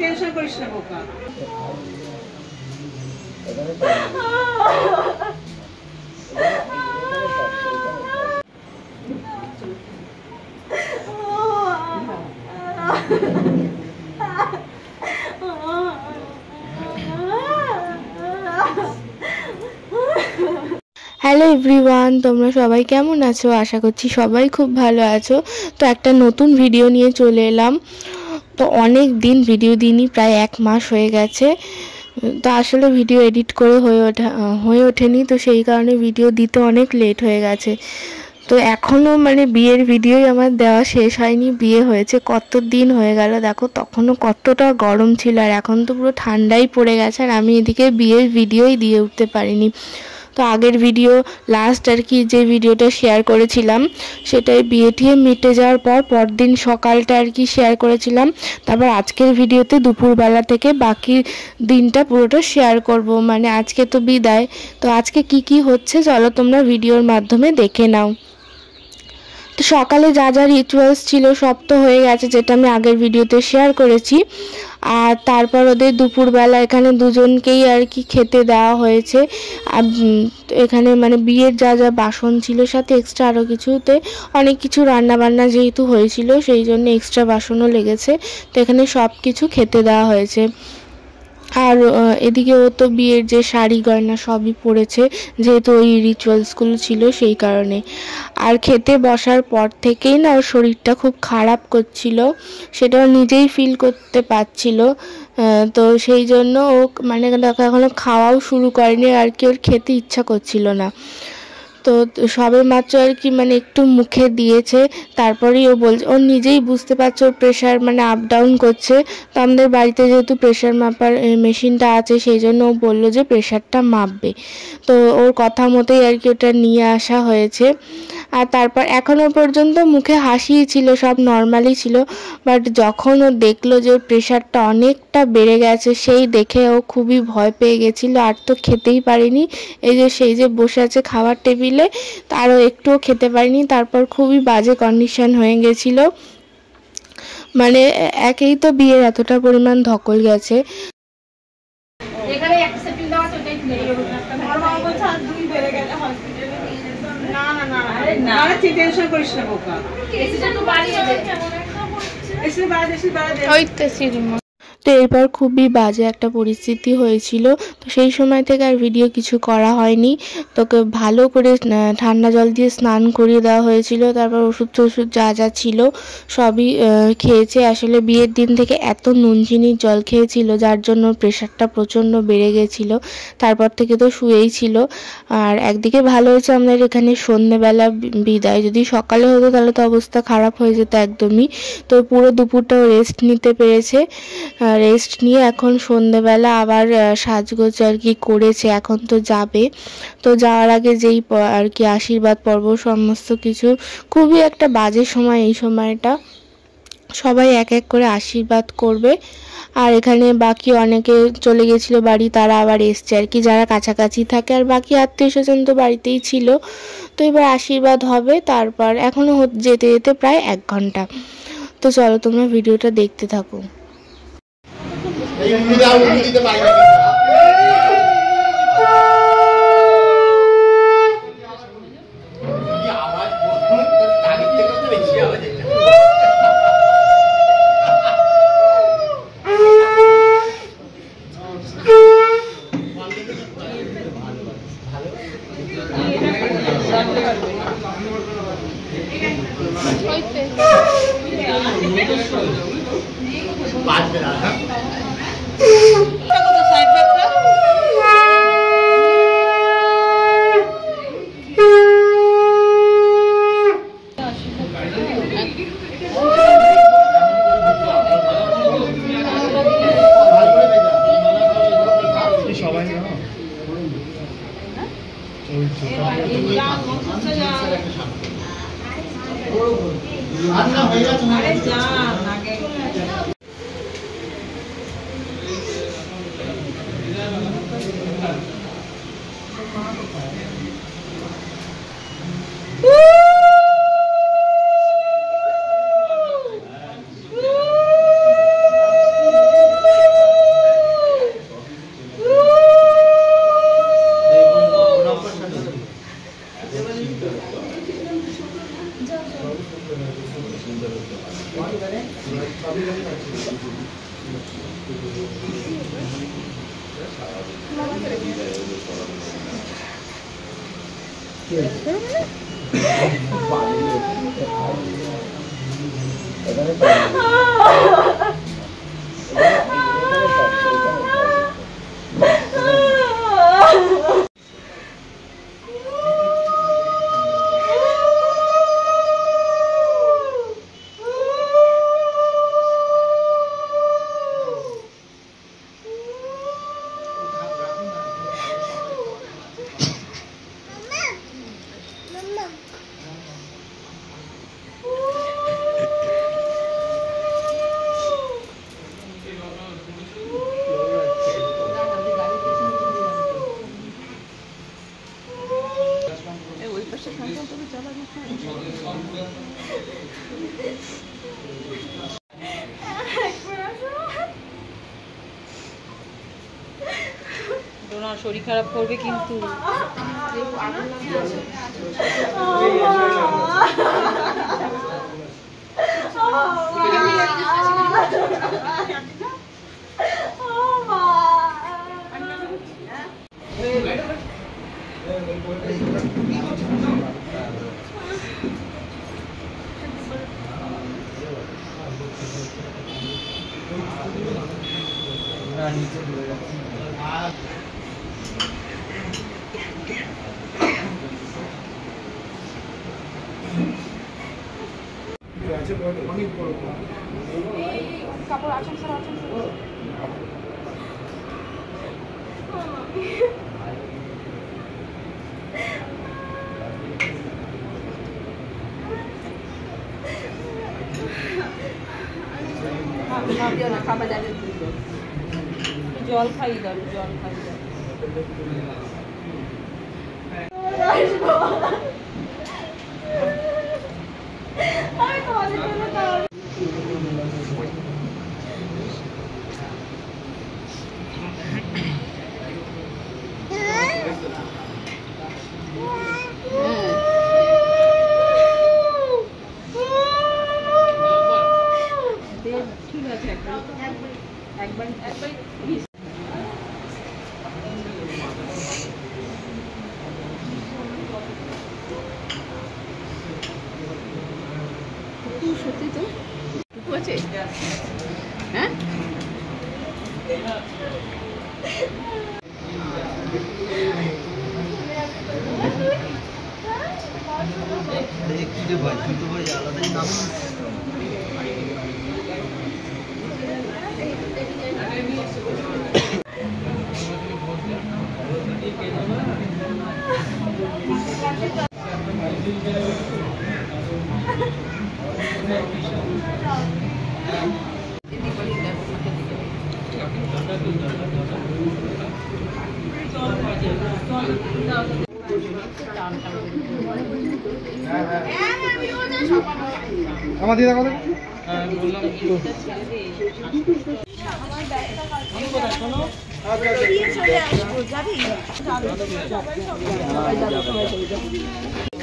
Tension করিস না বোকা। হ্যালো এভরিওয়ান, তোমরা সবাই কেমন আছো? আশা করছি সবাই খুব ভালো আছো। তো একটা নতুন ভিডিও নিয়ে চলে এলাম। তো অনেক দিন ভিডিও দিইনি, প্রায় 1 মাস হয়ে গেছে। তো আসলে ভিডিও এডিট করে হয়ে ওঠেনি, তো সেই কারণে ভিডিও দিতে অনেক লেট হয়ে গেছে। তো এখনও মানে বিয়ের ভিডিওই আমার দেওয়া শেষ হয়নি। বিয়ে হয়েছে কত দিন হয়ে গেল দেখো, তখনও কতটা গরম ছিল, আর এখন তো পুরো ঠান্ডাই পড়ে গেছে, আর আমি এদিকে বিয়ের ভিডিওই দিয়ে উঠতে পারিনি। তো আগের ভিডিও লাস্ট আর কি যে ভিডিওটা শেয়ার করেছিলাম, সেটাই বিয়ে টিয়ে মিটে যাওয়ার পরদিন সকালটা আর কি শেয়ার করেছিলাম। তারপর আজকের ভিডিওতে দুপুরবেলা থেকে বাকি দিনটা পুরোটা শেয়ার করব। মানে আজকে তো বিদায়, তো আজকে কি কি হচ্ছে চলো তোমরা ভিডিওর মাধ্যমে দেখে নাও। তো সকালে যা যা রিচুয়ালস ছিল সব তো হয়ে গেছে, যেটা আমি আগের ভিডিওতে শেয়ার করেছি। আর তারপর ওদের দুপুরবেলা এখানে দুজনকেই আর কি খেতে দেওয়া হয়েছে। আর এখানে মানে বিয়ের যা যা বাসন ছিল, সাথে এক্সট্রা আরও কিছুতে অনেক কিছু রান্নাবান্না যেহেতু হয়েছিল, সেই জন্য এক্সট্রা বাসনও লেগেছে। তো এখানে সব কিছু খেতে দেওয়া হয়েছে। আর এদিকে ও তো বিয়ের যে শাড়ি গয়না সবই পরেছে, যেহেতু ওই রিচুয়ালসগুলো ছিল সেই কারণে। আর খেতে বসার পর থেকেই না ওর শরীরটা খুব খারাপ করছিল, সেটাও নিজেই ফিল করতে পারছিল। তো সেই জন্য ও মানে দেখো এখনও খাওয়াও শুরু করেনি, আর কি ওর খেতে ইচ্ছা করছিল না। তো সবে মাত্র আর কি মানে একটু মুখে দিয়েছে, তারপরেই ও বলছে, ও নিজেই বুঝতে পারছে ওর প্রেশার মানে আপ ডাউন করছে। তো আমাদের বাড়িতে যেহেতু প্রেশার মাপার মেশিনটা আছে, সেই জন্য ও বললো যে প্রেশারটা মাপবে। তো ওর কথা মতোই আর কি ওটা নিয়ে আসা হয়েছে। আর তারপর এখনও পর্যন্ত মুখে হাসিই ছিল, সব নর্মালই ছিল। বাট যখন ও দেখলো যে ওর প্রেশারটা অনেকটা বেড়ে গেছে, সেই দেখে ও খুবই ভয় পেয়ে গেছিলো, আর তো খেতেই পারিনি। এই যে সেই যে বসে আছে খাবার টেবিলে, তারও একটুও খেতে পারিনি। তারপর খুবই বাজে কন্ডিশন হয়ে গেছিলো। মানে একেই তো বিয়ের এতটা পরিমাণ ধকল গেছে। টেনশন করিস না বোকা। তো এরপর খুবই বাজে একটা পরিস্থিতি হয়েছিল। তো সেই সময় থেকে আর ভিডিও কিছু করা হয়নি। তোকে ভালো করে ঠান্ডা জল দিয়ে স্নান করিয়ে দেওয়া হয়েছিল, তারপর ওষুধ টষুধ যা যা ছিল সবই খেয়েছে। আসলে বিয়ের দিন থেকে এত নুন চিনির জল খেয়েছিল, যার জন্য প্রেশারটা প্রচণ্ড বেড়ে গেছিলো। তারপর থেকে তো শুয়েই ছিল। আর একদিকে ভালো হয়েছে আমাদের এখানে সন্ধ্যেবেলা বিদায়, যদি সকালে হতো তাহলে তো অবস্থা খারাপ হয়ে যেত একদমই। তো পুরো দুপুরটাও রেস্ট নিতে পেরেছে। রেস্ট নিয়ে এখন সন্ধ্যেবেলা আবার সাজগোজ আর কি করেছে, এখন তো যাবে। তো যাওয়ার আগে যেই আর কি আশীর্বাদ পর্ব সমস্ত কিছু, খুবই একটা বাজে সময় এই সময়টা। সবাই এক এক করে আশীর্বাদ করবে। আর এখানে বাকি অনেকে চলে গেছিলো বাড়ি, তারা আবার এসছে আর কি, যারা কাছাকাছি থাকে। আর বাকি আত্মীয় স্বজন তো বাড়িতেই ছিল। তো এবার আশীর্বাদ হবে, তারপর এখনও যেতে যেতে প্রায় 1 ঘন্টা। তো চলো তোমরা ভিডিওটা দেখতে থাকো। ডোনার শরীর খারাপ করবে কিন্তু। কাপড় আছেন স্যার, আছেন জল খাইয়ে দাও, জল খাইয়ে দাও। ঠিক আছে, একবার সত্যি তো টুকু আছে, হ্যাঁ ভাই তুই তো ভাই আলাদাই নাম। আমার দিদা কথা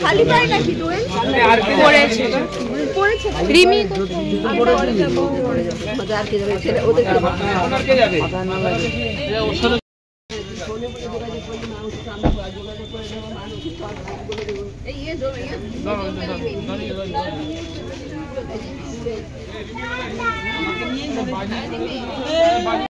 খালি পায় নাকি দোয়েল পড়েছে রিমি আর কে যাবে ওদের কে যাবে এই